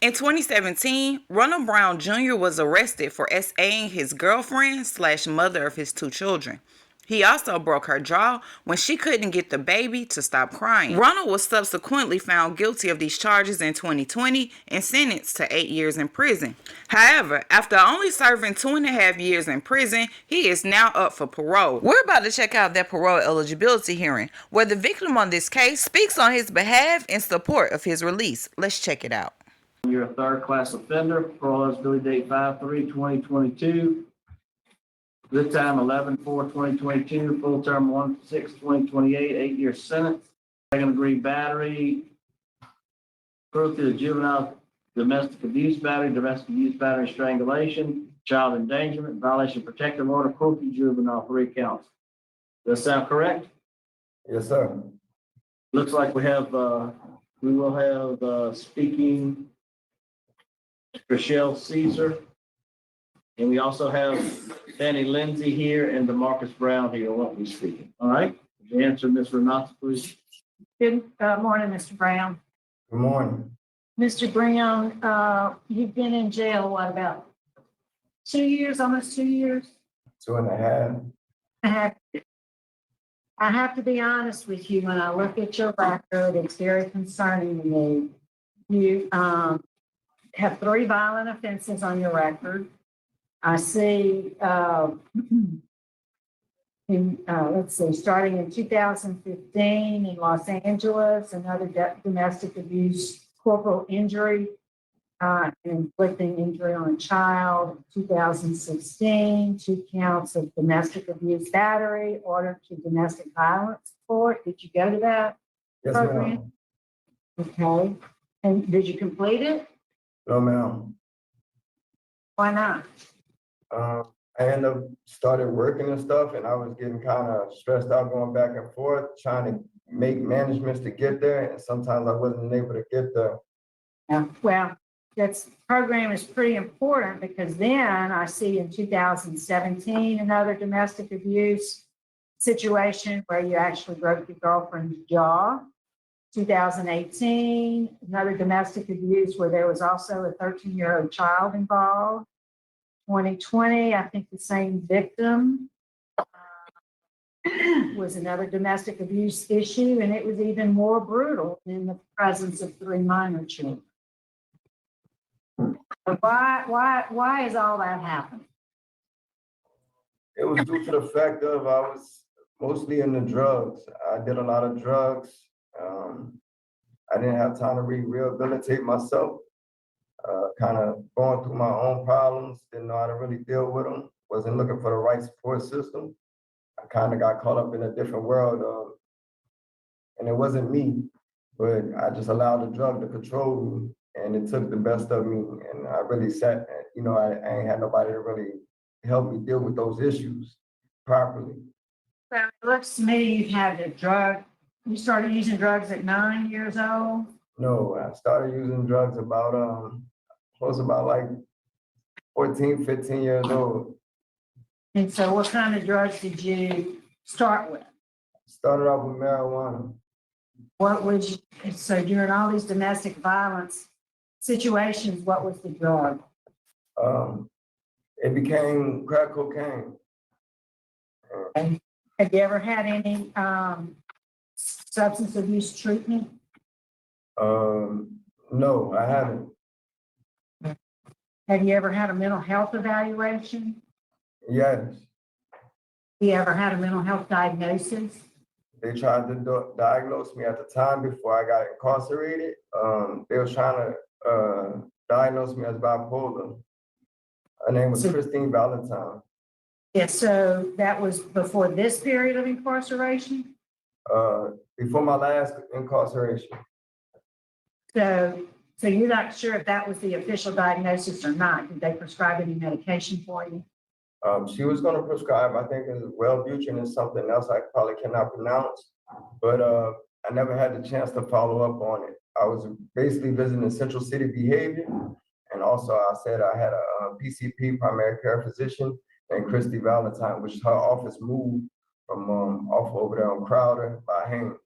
In 2017, Ronald Brown Jr. was arrested for SAing his girlfriend slash mother of his two children. He also broke her jaw when she couldn't get the baby to stop crying. Ronald was subsequently found guilty of these charges in 2020 and sentenced to 8 years in prison. However, after only serving 2.5 years in prison, he is now up for parole. We're about to check out that parole eligibility hearing, where the victim on this case speaks on his behalf in support of his release. Let's check it out. You're a third-class offender. Parole eligibility date 5/3/2022. Good time 11/4/2022. Full term 1/6/2028. 8-year sentence. Second degree battery. Cruelty to juvenile, domestic abuse battery, strangulation, child endangerment, violation of protective order, cruelty to juvenile, 3 counts. Does that sound correct? Yes, sir. Looks like we will have speaking Rochelle Caesar. And we also have Danny Lindsay here and DeMarcus Brown here won't be speaking. All right. Would you answer Ms. Renata, please? Good morning, Mr. Brown. Good morning. Mr. Brown, you've been in jail, what, about 2 years, almost 2 years? 2.5. I have to be honest with you, when I look at your record, it's very concerning to me. You have 3 violent offenses on your record. I see, starting in 2015 in Los Angeles, another domestic abuse, corporal injury, inflicting injury on a child. 2016, 2 counts of domestic abuse battery, order to domestic violence court. Did you go to that Yes, program? ma'am. Okay. And did you complete it? No, ma'am. Why not? I ended up started working and stuff, and I was getting kind of stressed out going back and forth, trying to make managements to get there, and sometimes I wasn't able to get there. Yeah. Well, that program is pretty important because then I see in 2017 another domestic abuse situation where you actually broke your girlfriend's jaw. 2018, another domestic abuse where there was also a 13-year-old child involved. 2020, I think the same victim was another domestic abuse issue, and it was even more brutal in the presence of 3 minor children. But why is all that happening? It was due to the fact of I was mostly into drugs. I did a lot of drugs. I didn't have time to rehabilitate myself. Kind of going through my own problems, didn't know how to really deal with them, wasn't looking for the right support system. I kind of got caught up in a different world, and it wasn't me, but I just allowed the drug to control me, and it took the best of me, and I really sat, I ain't had nobody to really help me deal with those issues properly. So it looks to me you started using drugs at 9 years old? No, I started using drugs about like 14, 15 years old. And so what kind of drugs did you start with? Started off with marijuana. So during all these domestic violence situations, what was the drug? It became crack cocaine. Have you ever had any substance abuse treatment? No, I haven't. Have you ever had a mental health evaluation? Yes. Have you ever had a mental health diagnosis? They tried to diagnose me at the time before I got incarcerated. They were trying to diagnose me as bipolar. Her name was Christine Valentine. Yeah, so that was before this period of incarceration? Before my last incarceration. So you're not sure if that was the official diagnosis or not? Did they prescribe any medication for you? She was going to prescribe, I think, Wellbutrin and something else I probably cannot pronounce, but I never had the chance to follow up on it. I was basically visiting Central City Behavior, and also I said I had a PCP, primary care physician, named Christy Valentine, which her office moved from off over there on Crowder by Haynes.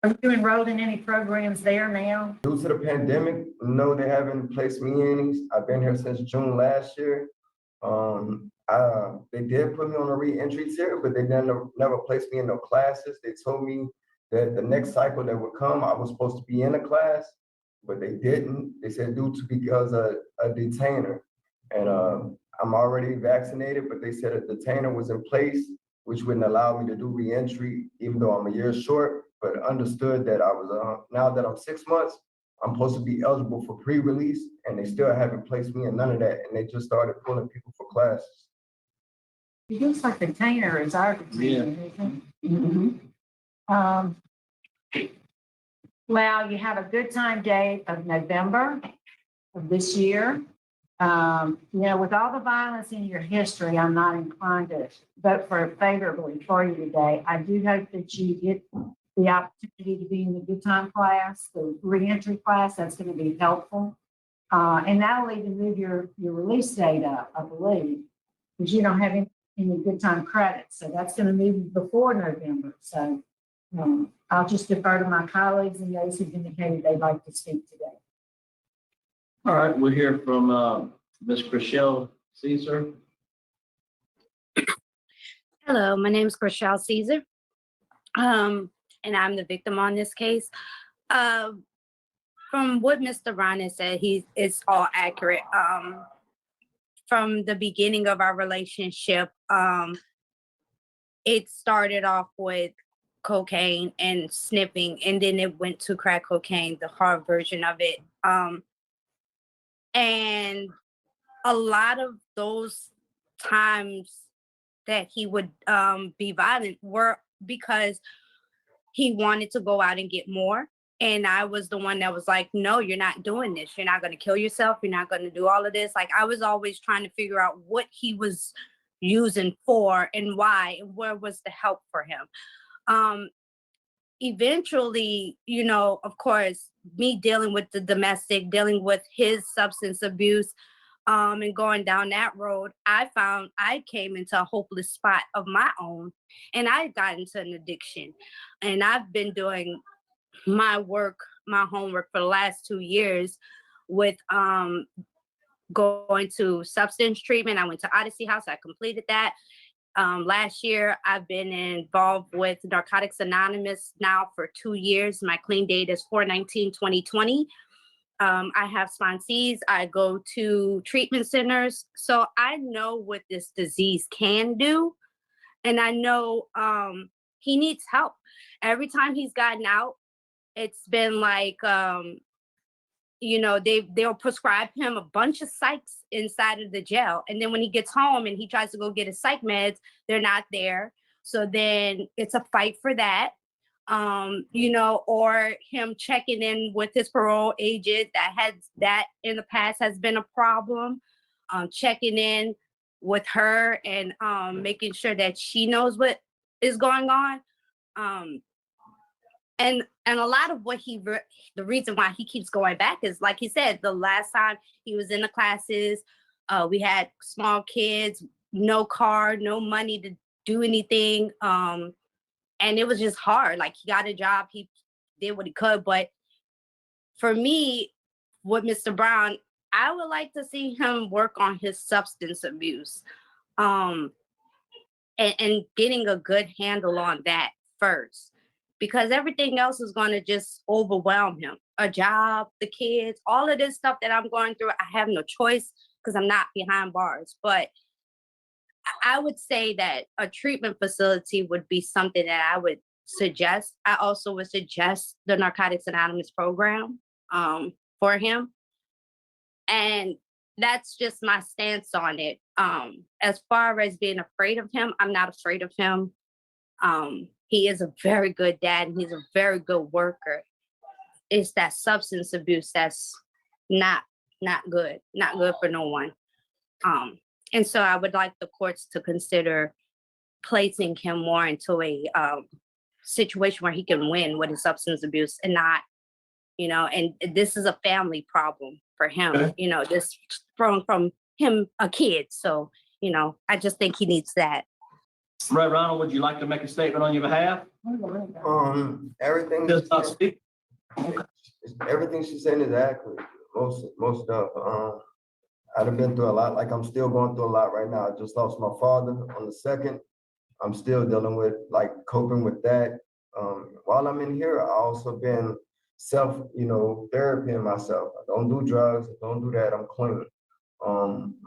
Are you enrolled in any programs there now? Due to the pandemic, no, they haven't placed me in any. I've been here since June last year. They did put me on a re-entry tier, but they never placed me in no classes. They told me that the next cycle that would come, I was supposed to be in a class, but they didn't. They said because of a detainer. And I'm already vaccinated, but they said a detainer was in place, which wouldn't allow me to do re-entry, even though I'm a year short, but understood that I was, now that I'm 6 months, I'm supposed to be eligible for pre-release, and they still haven't placed me in none of that, and they just started pulling people for classes. It looks like the container is our container, isn't it? Mhm. Well, you have a good time date of November of this year. With all the violence in your history, I'm not inclined to vote favorably for you today. I do hope that you get the opportunity to be in the good time class, the reentry class. That's going to be helpful. And that'll even move your release date up, I believe, because you don't have any good time credits. So that's going to move before November. So I'll just defer to my colleagues and those who've indicated they'd like to speak today. All right, we'll hear from Ms. Chriselle Caesar. Hello, my name is Chriselle Caesar, and I'm the victim on this case. From what Mr. Ryan said, it's all accurate. From the beginning of our relationship, it started off with cocaine and sniffing, and then it went to crack cocaine, the hard version of it. And a lot of those times that he would be violent were because he wanted to go out and get more. And I was the one that was like, no, you're not doing this. You're not going to kill yourself. You're not going to do all of this. Like, I was always trying to figure out what he was using for and why, and where was the help for him. Eventually, of course, me dealing with the domestic, dealing with his substance abuse, and going down that road, I found I came into a hopeless spot of my own, and I got into an addiction. And I've been doing my homework for the last 2 years with going to substance treatment. I went to Odyssey House. I completed that. Last year, I've been involved with Narcotics Anonymous now for 2 years. My clean date is 4/19/2020. I have sponsees. I go to treatment centers. So I know what this disease can do. And I know he needs help. Every time he's gotten out, it's been like, they'll prescribe him a bunch of psychs inside of the jail. And then when he gets home and he tries to go get his psych meds, they're not there. So then it's a fight for that. Or him checking in with his parole agent that in the past has been a problem, checking in with her and making sure that she knows what is going on. And a lot of what the reason why he keeps going back is, like he said, the last time he was in the classes, we had small kids, no car, no money to do anything. And it was just hard. Like, he got a job, he did what he could. But for me, with Mr. Brown, I would like to see him work on his substance abuse, and getting a good handle on that first, because everything else is going to just overwhelm him. A job, the kids, all of this stuff that I'm going through, I have no choice because I'm not behind bars. But I would say that a treatment facility would be something that I would suggest. I also would suggest the Narcotics Anonymous program for him. And that's just my stance on it. As far as being afraid of him, I'm not afraid of him. He is a very good dad, and he's a very good worker. It's that substance abuse that's not good for no one. And so I would like the courts to consider placing him more into a situation where he can win with his substance abuse and not, and this is a family problem for him, Okay. This from him, a kid. So, I just think he needs that. Brother Ronald, would you like to make a statement on your behalf? Everything. Just not speak. Everything she's saying is accurate. Most stuff. I've been through a lot. Like I'm still going through a lot right now. I just lost my father on the 2nd. I'm still dealing with like coping with that. While I'm in here, I also been therapying myself. I don't do drugs. I don't do that. I'm clean.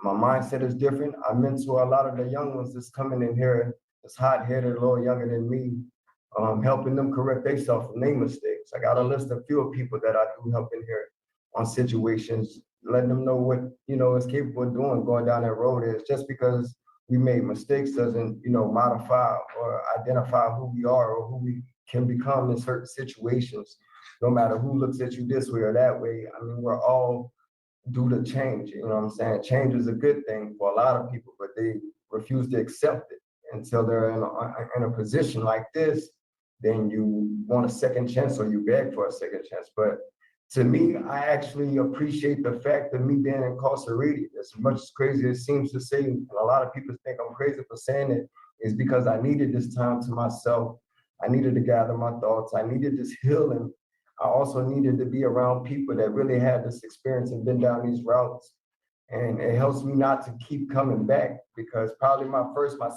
My mindset is different. I mentor a lot of the young ones that's coming in here, that's hot-headed, a little younger than me, helping them correct themselves from their mistakes. I got a list of few people that I do help in here on situations, letting them know what, is capable of doing, going down that road is. Just because we made mistakes doesn't, modify or identify who we are or who we can become in certain situations, no matter who looks at you this way or that way. I mean, we're all due to change, you know what I'm saying? Change is a good thing for a lot of people, but they refuse to accept it until they're in a position like this. Then you want a second chance or you beg for a second chance. But to me, I actually appreciate the fact of me being incarcerated. As much as crazy as it seems to say, and a lot of people think I'm crazy for saying it, is because I needed this time to myself. I needed to gather my thoughts. I needed this healing. I also needed to be around people that really had this experience and been down these routes. And it helps me not to keep coming back, because probably my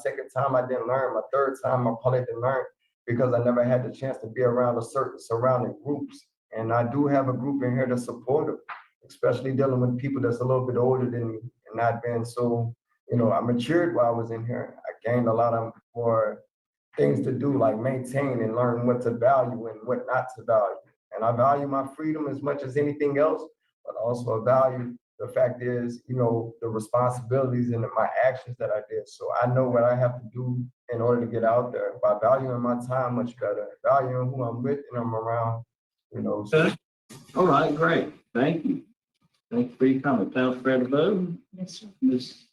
second time I didn't learn, my third time I probably didn't learn because I never had the chance to be around a certain surrounding groups. And I do have a group in here that's supportive, especially dealing with people that's a little bit older than me and not being so, I matured while I was in here. I gained a lot of more things to do, like maintain and learn what to value and what not to value. And I value my freedom as much as anything else, but also I value the fact is, the responsibilities and my actions that I did. So I know what I have to do in order to get out there by valuing my time much better, valuing who I'm with and I'm around, So. All right, great. Thank you. Thank you for your comment. Panel prepared to vote. Yes, sir. Ms.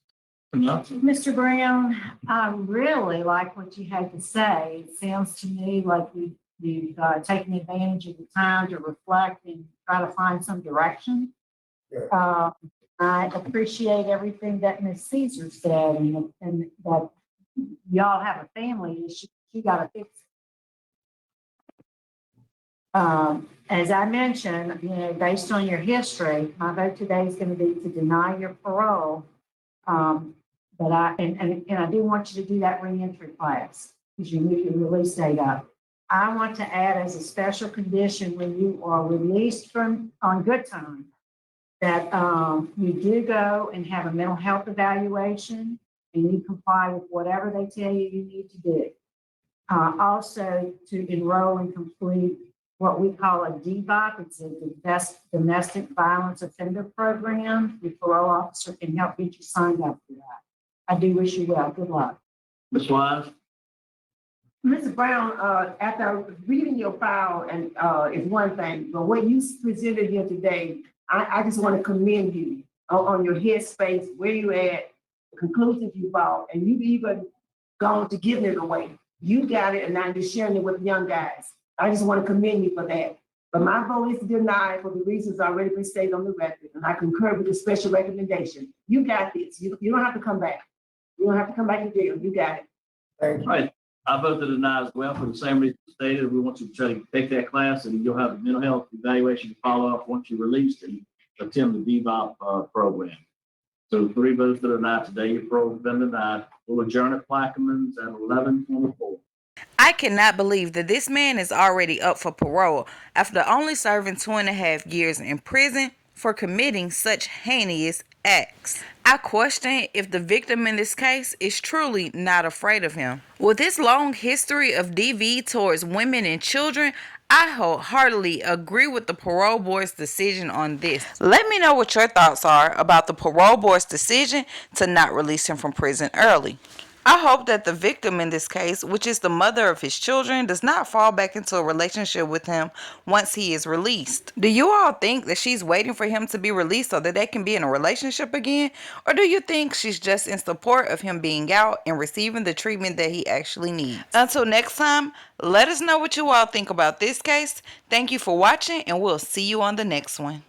Johnson? Mr. Brown, I really like what you had to say. It sounds to me like you've taken advantage of the time to reflect and try to find some direction. Yeah. I appreciate everything that Ms. Caesar said, and that y'all have a family issue. You got to fix it. As I mentioned, based on your history, my vote today is going to be to deny your parole. But I do want you to do that reentry class because you move your release date up. I want to add as a special condition when you are released on good time that you do go and have a mental health evaluation and you comply with whatever they tell you need to do. Also to enroll and complete what we call a DBOP. It's a domestic violence offender program. The parole officer can help get you signed up for that. I do wish you well. Good luck. Ms. Wise? Mr. Brown, after reading your file and is one thing, but what you presented here today, I just want to commend you on your headspace, where you at, the conclusions you brought, and you've even gone to giving it away. You got it, and now you're sharing it with young guys. I just want to commend you for that. But my vote is to deny for the reasons already been stated on the record, and I concur with the special recommendation. You got this. You don't have to come back. You don't have to come back to jail. You got it. Thank you. All right. I vote to deny as well for the same reason stated. We want you to try to take that class and you'll have a mental health evaluation to follow up once you're released and attend the DBOP program. So 3 votes to deny today. Your parole has been denied. We'll adjourn at Plaquemines at 11:24. I cannot believe that this man is already up for parole after only serving 2.5 years in prison for committing such heinous acts. I question if the victim in this case is truly not afraid of him. With his long history of DV towards women and children, I wholeheartedly agree with the parole board's decision on this. Let me know what your thoughts are about the parole board's decision to not release him from prison early. I hope that the victim in this case, which is the mother of his children, does not fall back into a relationship with him once he is released. Do you all think that she's waiting for him to be released so that they can be in a relationship again? Or do you think she's just in support of him being out and receiving the treatment that he actually needs? Until next time, let us know what you all think about this case. Thank you for watching, and we'll see you on the next one.